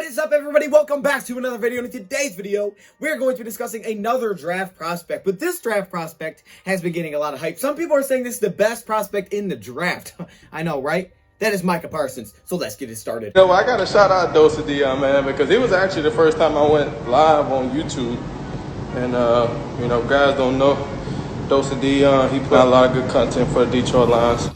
What is up, everybody? Welcome back to another video. In today's video, we're going to be discussing another draft prospect. But this draft prospect has been getting a lot of hype. Some people are saying this is the best prospect in the draft. I know, right? That is Micah Parsons. So let's get it started. You know, I got to shout out DoseOfDion, man, because it was actually the first time I went live on YouTube. And, you know, guys don't know, DoseOfDion, he put out a lot of good content for the Detroit Lions.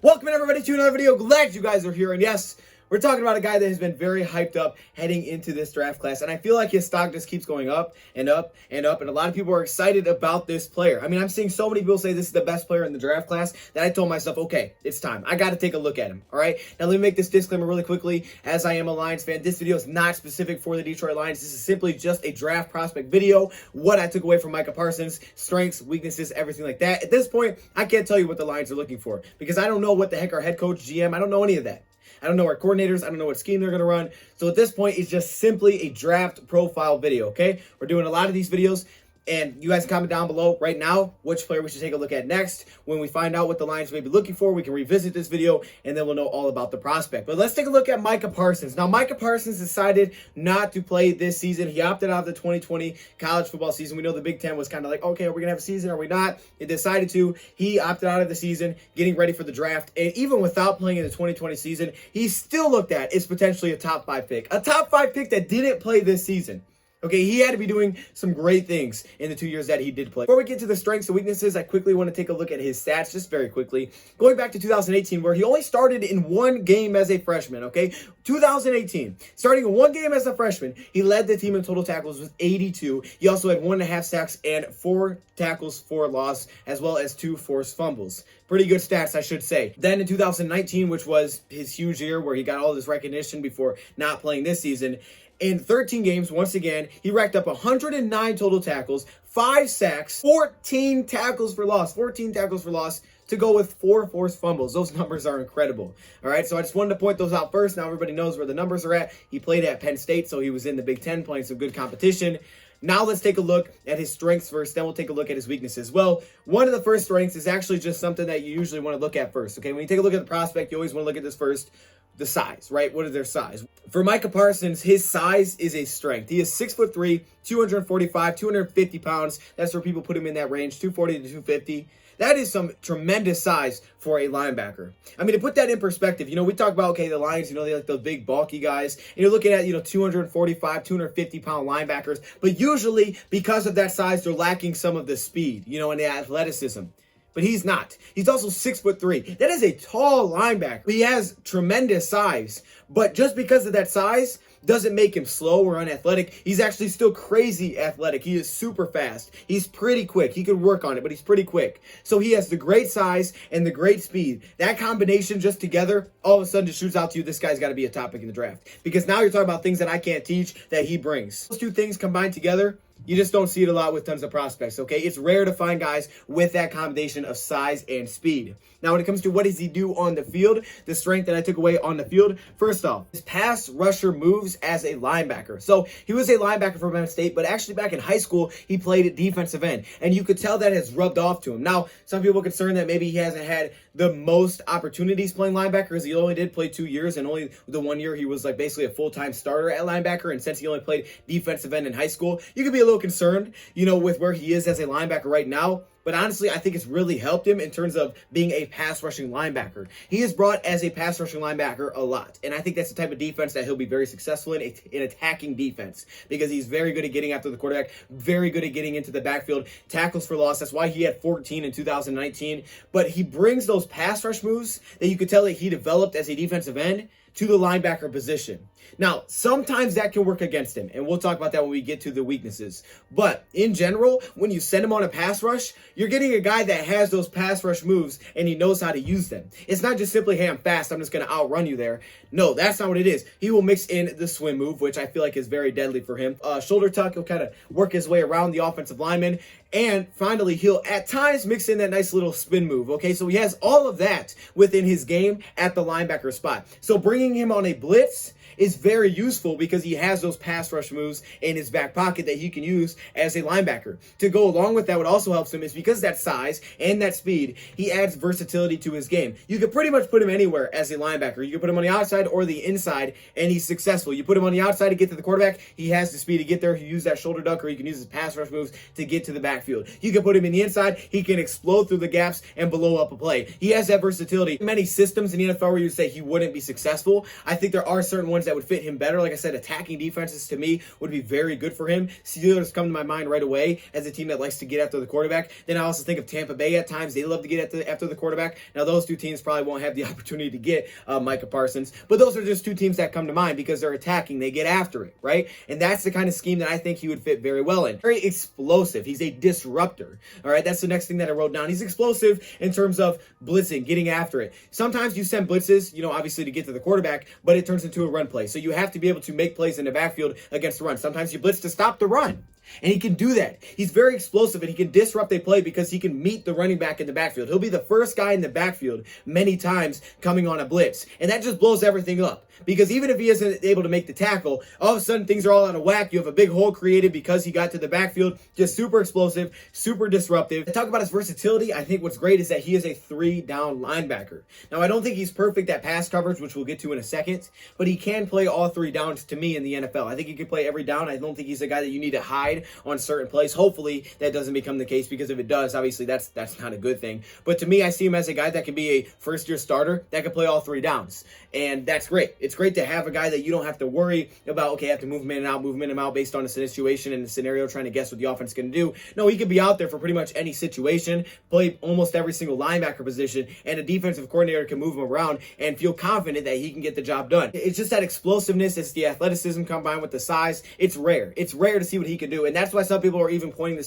Welcome everybody to another video. Glad you guys are here. And yes, we're talking about a guy that has been very hyped up heading into this draft class. And I feel like his stock just keeps going up and up and up. And a lot of people are excited about this player. I mean, I'm seeing so many people say this is the best player in the draft class that I told myself, okay, it's time. I got to take a look at him. All right. Now, let me make this disclaimer really quickly. As I am a Lions fan, this video is not specific for the Detroit Lions. This is simply just a draft prospect video. What I took away from Micah Parsons, strengths, weaknesses, everything like that. At this point, I can't tell you what the Lions are looking for because I don't know what the heck our head coach, GM, I don't know any of that. I don't know our coordinators. I don't know what scheme they're going to run. So at this point, it's just simply a draft profile video, okay? We're doing a lot of these videos, and you guys can comment down below right now which player we should take a look at next. When we find out what the Lions may be looking for, we can revisit this video, and then we'll know all about the prospect. But let's take a look at Micah Parsons. Now, Micah Parsons decided not to play this season. He opted out of the 2020 college football season. We know the Big Ten was kind of like, okay, are we going to have a season? Are we not? It decided to. He opted out of the season, getting ready for the draft. And even without playing in the 2020 season, he still looked at as potentially a top 5 pick. A top 5 pick that didn't play this season. Okay, he had to be doing some great things in the 2 years that he did play. Before we get to the strengths and weaknesses, I quickly want to take a look at his stats, just very quickly. Going back to 2018, where he only started in one game as a freshman, okay? 2018, starting in one game as a freshman, he led the team in total tackles with 82. He also had 1.5 sacks and 4 tackles for loss, as well as 2 forced fumbles. Pretty good stats, I should say. Then in 2019, which was his huge year where he got all this recognition before not playing this season, in 13 games, once again, he racked up 109 total tackles, 5 sacks, 14 tackles for loss, to go with 4 forced fumbles. Those numbers are incredible. All right, so I just wanted to point those out first. Now everybody knows where the numbers are at. He played at Penn State, so he was in the Big Ten playing some good competition. Now let's take a look at his strengths first, then we'll take a look at his weaknesses. Well, one of the first strengths is actually just something that you usually want to look at first, okay? When you take a look at the prospect, you always want to look at this first. The size, right? What is their size? For Micah Parsons, his size is a strength. He is 6'3", 245, 250 pounds. That's where people put him in that range, 240 to 250. That is some tremendous size for a linebacker. I mean, to put that in perspective, you know, we talk about, okay, the Lions, you know, they like those big, bulky guys. And you're looking at, you know, 245, 250-pound linebackers. But usually, because of that size, they're lacking some of the speed, you know, and the athleticism. But he's not. He's also 6'3". That is a tall linebacker. He has tremendous size. But just because of that size doesn't make him slow or unathletic. He's actually still crazy athletic. He is super fast. He's pretty quick. He can work on it, but he's pretty quick. So he has the great size and the great speed. That combination just together, all of a sudden just shoots out to you, this guy's got to be a top pick in the draft. Because now you're talking about things that I can't teach that he brings. Those two things combined together, you just don't see it a lot with tons of prospects, okay? It's rare to find guys with that combination of size and speed. Now, when it comes to what does he do on the field, the strength that I took away on the field, first off, his pass rusher moves as a linebacker. So he was a linebacker for Penn State, but actually back in high school, he played at defensive end. And you could tell that has rubbed off to him. Now, some people are concerned that maybe he hasn't had the most opportunities playing linebacker because he only did play 2 years, and only the 1 year he was like basically a full-time starter at linebacker. And since he only played defensive end in high school, you could be a little concerned, you know, with where he is as a linebacker right now. But honestly, I think it's really helped him in terms of being a pass rushing linebacker. He is brought as a pass rushing linebacker a lot. And I think that's the type of defense that he'll be very successful in attacking defense. Because he's very good at getting after the quarterback, very good at getting into the backfield, tackles for loss. That's why he had 14 in 2019. But he brings those pass rush moves that you could tell that he developed as a defensive end to the linebacker position. Now, sometimes that can work against him, and we'll talk about that when we get to the weaknesses. But in general, when you send him on a pass rush, you're getting a guy that has those pass rush moves, and he knows how to use them. It's not just simply, hey, I'm fast, I'm just going to outrun you there. No, that's not what it is. He will mix in the swim move, which I feel like is very deadly for him. Shoulder tuck, he'll kind of work his way around the offensive lineman. And finally, he'll at times mix in that nice little spin move, okay? So he has all of that within his game at the linebacker spot. So bringing bringing him on a blitz is very useful because he has those pass rush moves in his back pocket that he can use as a linebacker. To go along with that, what also helps him is because of that size and that speed, he adds versatility to his game. You can pretty much put him anywhere as a linebacker. You can put him on the outside or the inside, and he's successful. You put him on the outside to get to the quarterback, he has the speed to get there. He uses that shoulder duck, or he can use his pass rush moves to get to the backfield. You can put him in the inside, he can explode through the gaps and blow up a play. He has that versatility. Many systems in the NFL where you say he wouldn't be successful. I think there are certain ones that would fit him better. Like I said, attacking defenses to me would be very good for him. Steelers come to my mind right away as a team that likes to get after the quarterback. Then I also think of Tampa Bay at times. They love to get after the quarterback. Now, those two teams probably won't have the opportunity to get Micah Parsons, but those are just two teams that come to mind because they're attacking. They get after it, right? And that's the kind of scheme that I think he would fit very well in. Very explosive. He's a disruptor, all right? That's the next thing that I wrote down. He's explosive in terms of blitzing, getting after it. Sometimes you send blitzes, obviously to get to the quarterback, but it turns into a run play. So you have to be able to make plays in the backfield against the run. Sometimes you blitz to stop the run. And he can do that. He's very explosive, and he can disrupt a play because he can meet the running back in the backfield. He'll be the first guy in the backfield many times coming on a blitz. And that just blows everything up. Because even if he isn't able to make the tackle, all of a sudden things are all out of whack. You have a big hole created because he got to the backfield. Just super explosive, super disruptive. To talk about his versatility, I think what's great is that he is a 3-down linebacker. Now, I don't think he's perfect at pass coverage, which we'll get to in a second, but he can play all 3 downs to me in the NFL. I think he can play every down. I don't think he's a guy that you need to hide on certain plays. Hopefully that doesn't become the case, because if it does, obviously that's not a good thing. But to me, I see him as a guy that can be a first-year starter that can play all 3 downs. And that's great. It's great to have a guy that you don't have to worry about, okay, I have to move him in and out based on the situation and the scenario, trying to guess what the offense is going to do. No, he could be out there for pretty much any situation, play almost every single linebacker position, and a defensive coordinator can move him around and feel confident that he can get the job done. It's just that explosiveness. It's the athleticism combined with the size. It's rare. It's rare to see what he can do. And that's why some people are even pointing the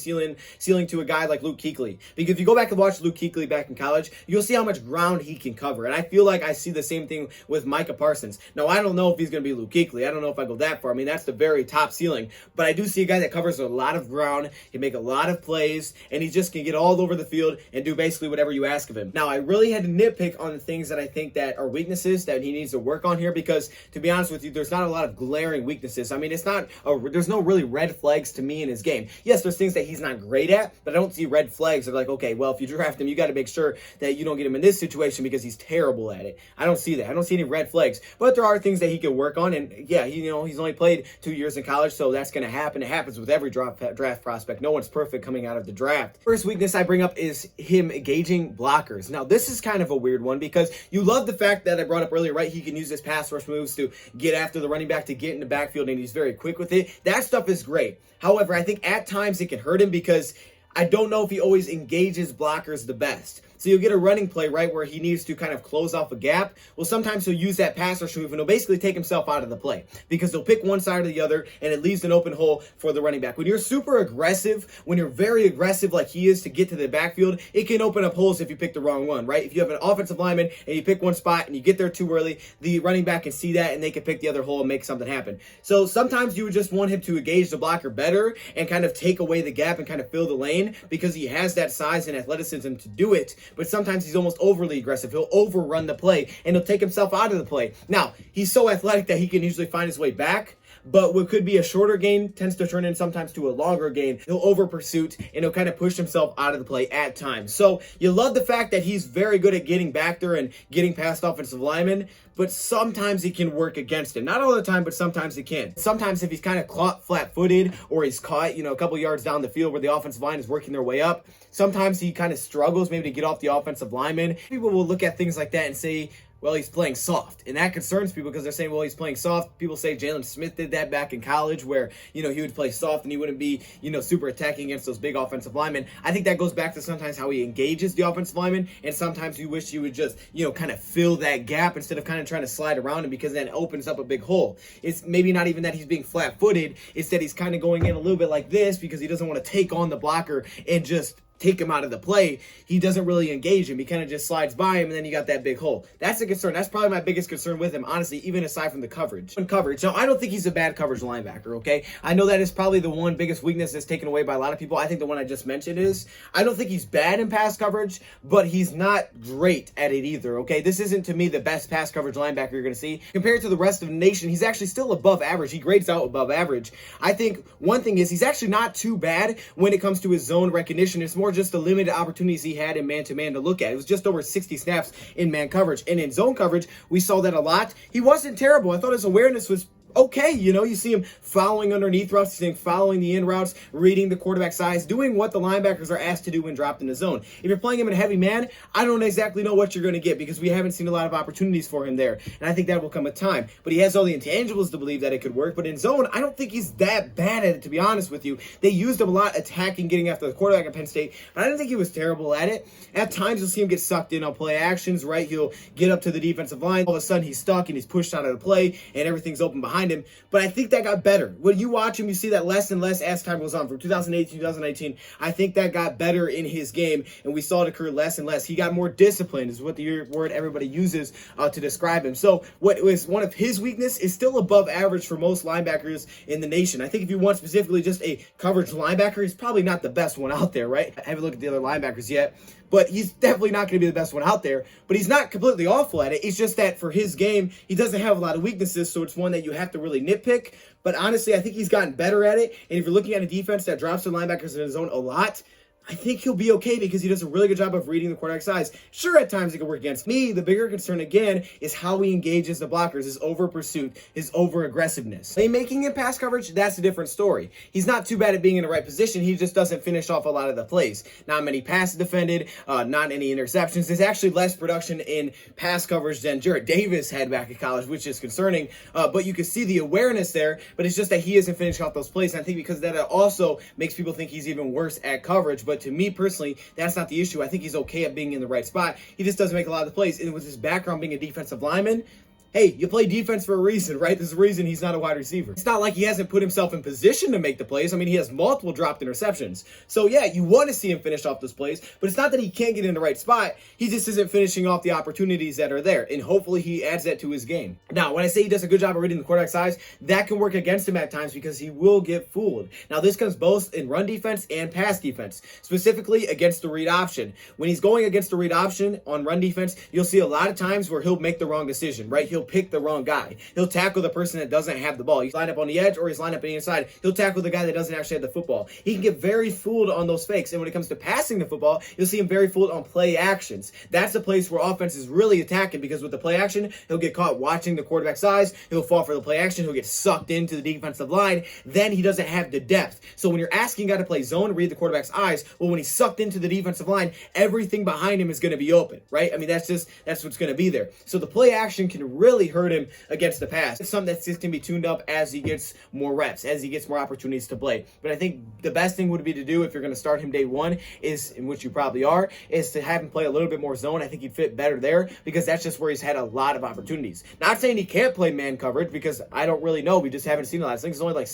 ceiling to a guy like Luke Kuechly. Because if you go back and watch Luke Kuechly back in college, you'll see how much ground he can cover. And I feel like I see the same thing with Micah Parsons. Now, I don't know if he's going to be Luke Kuechly. I don't know if I go that far. I mean, that's the very top ceiling. But I do see a guy that covers a lot of ground, can make a lot of plays, and he just can get all over the field and do basically whatever you ask of him. Now, I really had to nitpick on the things that I think that are weaknesses that he needs to work on here, because to be honest with you, there's not a lot of glaring weaknesses. I mean, there's no really red flags to me in his game. Yes, there's things that he's not great at, but I don't see red flags of like, okay, well, if you draft him, you got to make sure that you don't get him in this situation because he's terrible at it. I don't see that. I don't see any red flags, but there are things that he can work on. And yeah, he's only played 2 years in college, so that's going to happen. It happens with every draft prospect. No one's perfect coming out of the draft. First weakness I bring up is him engaging blockers. Now, this is kind of a weird one because you love the fact that I brought up earlier, right? He can use his pass rush moves to get after the running back, to get in the backfield, and he's very quick with it. That stuff is great. However, I think at times it can hurt him because I don't know if he always engages blockers the best. So you'll get a running play, right, where he needs to kind of close off a gap. Well, sometimes he'll use that pass rush move and he'll basically take himself out of the play because he'll pick one side or the other and it leaves an open hole for the running back. When you're super aggressive, when you're very aggressive like he is to get to the backfield, it can open up holes if you pick the wrong one, right? If you have an offensive lineman and you pick one spot and you get there too early, the running back can see that and they can pick the other hole and make something happen. So sometimes you would just want him to engage the blocker better and kind of take away the gap and kind of fill the lane because he has that size and athleticism to do it. But sometimes he's almost overly aggressive. He'll overrun the play and he'll take himself out of the play. Now, he's so athletic that he can usually find his way back, but what could be a shorter gain tends to turn in sometimes to a longer gain. He'll over pursuit and he'll kind of push himself out of the play at times. So you love the fact that he's very good at getting back there and getting past offensive linemen, but sometimes it can work against him. Not all the time, but sometimes it can. Sometimes if he's kind of caught flat-footed or he's caught, a couple yards down the field where the offensive line is working their way up, sometimes he kind of struggles maybe to get off the offensive lineman. People will look at things like that and say, well, he's playing soft. And that concerns people because they're saying, well, he's playing soft. People say Jalen Smith did that back in college where, he would play soft and he wouldn't be, super attacking against those big offensive linemen. I think that goes back to sometimes how he engages the offensive lineman. And sometimes you wish you would just, kind of fill that gap instead of kind of trying to slide around him because then it opens up a big hole. It's maybe not even that he's being flat-footed. It's that he's kind of going in a little bit like this because he doesn't want to take on the blocker and just take him out of the play, he doesn't really engage him. He kind of just slides by him, and then you got that big hole. That's a concern. That's probably my biggest concern with him, honestly, even aside from the coverage. Now, I don't think he's a bad coverage linebacker, okay? I know that is probably the one biggest weakness that's taken away by a lot of people. I think the one I just mentioned is, I don't think he's bad in pass coverage, but he's not great at it either, okay? This isn't, to me, the best pass coverage linebacker you're going to see. Compared to the rest of the nation, he's actually still above average. He grades out above average. I think one thing is he's actually not too bad when it comes to his zone recognition. It's more just the limited opportunities he had in man-to-man to look at. It was just over 60 snaps in man coverage. And in zone coverage, we saw that a lot. He wasn't terrible. I thought his awareness was okay. You see him following underneath routes, you see him following the in routes, reading the quarterback size, doing what the linebackers are asked to do when dropped in the zone. If you're playing him in a heavy man, I don't exactly know what you're going to get because we haven't seen a lot of opportunities for him there. And I think that will come with time. But he has all the intangibles to believe that it could work. But in zone, I don't think he's that bad at it, to be honest with you. They used him a lot attacking, getting after the quarterback at Penn State, but I didn't think he was terrible at it. At times, you'll see him get sucked in on play actions, right? He'll get up to the defensive line. All of a sudden, he's stuck and he's pushed out of the play and everything's open behind him. But I think that got better. When you watch him, you see that less and less as time goes on. From 2018 to 2019, I think that got better in his game, and we saw it occur less and less. He got more disciplined, is what the word everybody uses to describe him. So what was one of his weakness is still above average for most linebackers in the nation. I think if you want specifically just a coverage linebacker, he's probably not the best one out there, right? I haven't looked at the other linebackers yet, but he's definitely not going to be the best one out there. But he's not completely awful at it. It's just that for his game, he doesn't have a lot of weaknesses, so it's one that you have to really nitpick. But honestly, I think he's gotten better at it. And if you're looking at a defense that drops the linebackers in his zone a lot, I think he'll be okay because he does a really good job of reading the quarterback size. Sure, at times it can work against me. The bigger concern, again, is how he engages the blockers, his over-pursuit, his over-aggressiveness. Playmaking in pass coverage, that's a different story. He's not too bad at being in the right position. He just doesn't finish off a lot of the plays. Not many passes defended, not any interceptions. There's actually less production in pass coverage than Jarrett Davis had back in college, which is concerning. But you can see the awareness there, but it's just that he isn't finishing off those plays. And I think because that also makes people think he's even worse at coverage. But to me personally, that's not the issue. I think he's okay at being in the right spot. He just doesn't make a lot of the plays. And with his background being a defensive lineman, hey, you play defense for a reason, right? There's a reason he's not a wide receiver. It's not like he hasn't put himself in position to make the plays. I mean, he has multiple dropped interceptions. So yeah, you want to see him finish off those plays, but it's not that he can't get in the right spot. He just isn't finishing off the opportunities that are there. And hopefully he adds that to his game. Now, when I say he does a good job of reading the quarterback size, that can work against him at times because he will get fooled. Now, this comes both in run defense and pass defense, specifically against the read option. When he's going against the read option on run defense, you'll see a lot of times where he'll make the wrong decision, right? He'll pick the wrong guy. He'll tackle the person that doesn't have the ball. He's lined up on the edge or he's lined up on the inside. He'll tackle the guy that doesn't actually have the football. He can get very fooled on those fakes. And when it comes to passing the football, you'll see him very fooled on play actions. That's the place where offense is really attacking because with the play action, he'll get caught watching the quarterback size. He'll fall for the play action. He'll get sucked into the defensive line. Then he doesn't have the depth. So when you're asking a guy to play zone, read the quarterback's eyes, well, when he's sucked into the defensive line, everything behind him is going to be open, right? I mean, that's what's going to be there. So the play action can really hurt him against the pass. It's something that just can be tuned up as he gets more reps, as he gets more opportunities to play. But I think the best thing would be to do if you're going to start him day one is, in which you probably are, is to have him play a little bit more zone. I think he'd fit better there because that's just where he's had a lot of opportunities. Not saying he can't play man coverage because I don't really know. We just haven't seen a lot. I think it's only like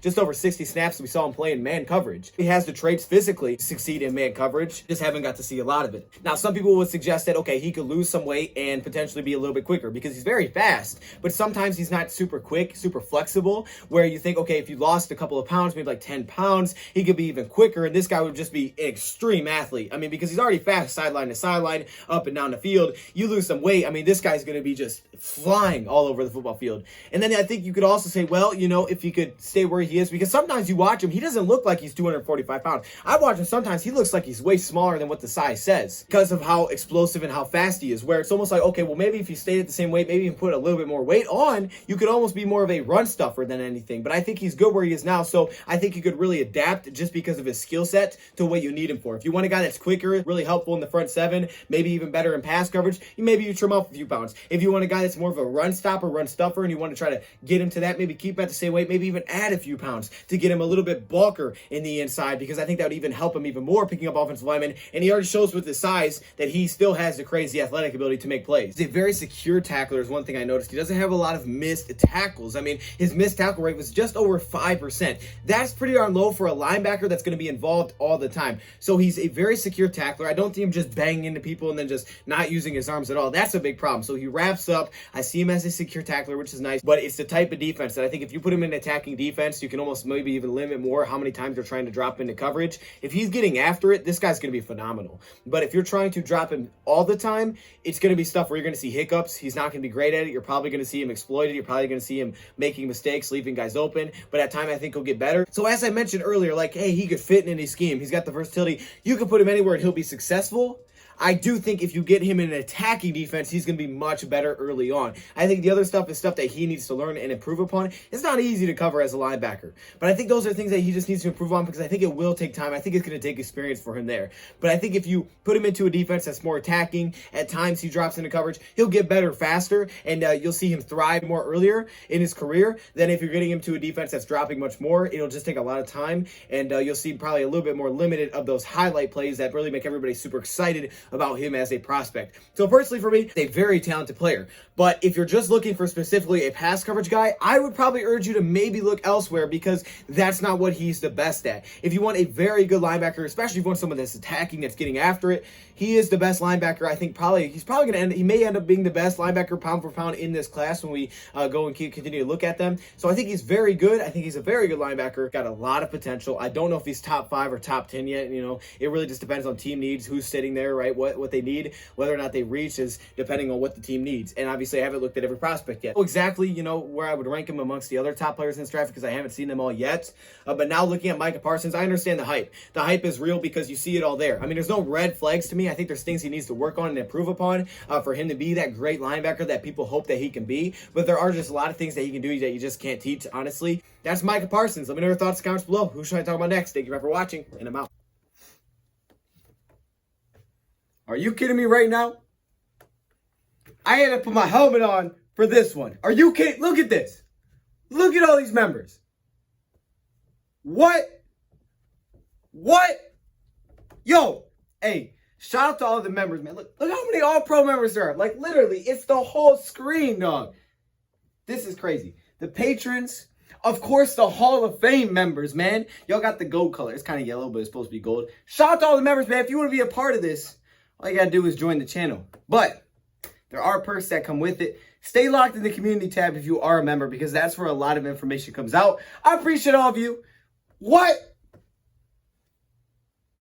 just over 60 snaps we saw him play in man coverage. He has the traits physically to succeed in man coverage. Just haven't got to see a lot of it. Now, some people would suggest that, okay, he could lose some weight and potentially be a little bit quicker because he's very fast, but sometimes he's not super quick, super flexible, where you think, okay, if you lost a couple of pounds, maybe like 10 pounds, he could be even quicker, and this guy would just be an extreme athlete. I mean, because he's already fast sideline to sideline, up and down the field. You lose some weight, I mean, this guy's going to be just flying all over the football field. And then I think you could also say, well, if he could stay where he is, because sometimes you watch him, he doesn't look like he's 245 pounds. I watch him sometimes, he looks like he's way smaller than what the size says because of how explosive and how fast he is, where it's almost like, okay, well, maybe if you stayed at the same weight, maybe you can put a little bit more weight on, you could almost be more of a run stuffer than anything. But I think he's good where he is now, so I think he could really adapt just because of his skill set to what you need him for. If you want a guy that's quicker, really helpful in the front seven, maybe even better in pass coverage, maybe you trim off a few pounds. If you want a guy that's more of a run stopper, run stuffer, and you want to try to get him to that, maybe keep him at the same weight, maybe even add a few pounds to get him a little bit bulkier in the inside, because I think that would even help him even more picking up offensive linemen. And he already shows with his size that he still has the crazy athletic ability to make plays. He's a very secure tackler is one thing I noticed. He doesn't have a lot of missed tackles. I mean, his missed tackle rate was just over 5%. That's pretty darn low for a linebacker that's going to be involved all the time. So he's a very secure tackler. I don't see him just banging into people and then just not using his arms at all. That's a big problem. So he wraps up. I see him as a secure tackler, which is nice, but it's the type of defense that I think if you put him in attacking defense, you can almost maybe even limit more how many times they're trying to drop into coverage. If he's getting after it, this guy's going to be phenomenal. But if you're trying to drop him all the time, it's going to be stuff where you're going to see hiccups. He's not going to be great at it. You're probably going to see him exploited. You're probably going to see him making mistakes, leaving guys open. But at time, I think he'll get better. So as I mentioned earlier, like, hey, he could fit in any scheme. He's got the versatility. You can put him anywhere and he'll be successful. I do think if you get him in an attacking defense, he's going to be much better early on. I think the other stuff is stuff that he needs to learn and improve upon. It's not easy to cover as a linebacker, but I think those are things that he just needs to improve on because I think it will take time. I think it's going to take experience for him there. But I think if you put him into a defense that's more attacking, at times he drops into coverage, he'll get better faster, and you'll see him thrive more earlier in his career than if you're getting him to a defense that's dropping much more. It'll just take a lot of time, and you'll see probably a little bit more limited of those highlight plays that really make everybody super excited about him as a prospect. So personally for me, a very talented player. But if you're just looking for specifically a pass coverage guy, I would probably urge you to maybe look elsewhere because that's not what he's the best at. If you want a very good linebacker, especially if you want someone that's attacking, that's getting after it, he is the best linebacker. I think he's probably going to he may end up being the best linebacker pound for pound in this class when we go and continue to look at them. So I think he's very good. I think he's a very good linebacker. Got a lot of potential. I don't know if he's top 5 or top 10 yet. You know, it really just depends on team needs, who's sitting there, right? What they need, whether or not they reach is depending on what the team needs. And obviously I haven't looked at every prospect yet. Exactly, you know, where I would rank him amongst the other top players in this draft because I haven't seen them all yet. But now looking at Micah Parsons, I understand the hype. The hype is real because you see it all there. I mean, there's no red flags to me. I think there's things he needs to work on and improve upon for him to be that great linebacker that people hope that he can be. But there are just a lot of things that he can do that you just can't teach, honestly. That's Micah Parsons. Let me know your thoughts in the comments below. Who should I talk about next? Thank you for watching, and I'm out. Are you kidding me right now? I had to put my helmet on for this one. Are you kidding? Look at this. Look at all these members. What? Yo, hey, shout out to all the members, man. Look how many All-Pro members there are. Like, literally, it's the whole screen, dog. This is crazy. The patrons, of course, the Hall of Fame members, man. Y'all got the gold color. It's kind of yellow, but it's supposed to be gold. Shout out to all the members, man. If you want to be a part of this, all you got to do is join the channel. But there are perks that come with it. Stay locked in the community tab if you are a member because that's where a lot of information comes out. I appreciate all of you. What?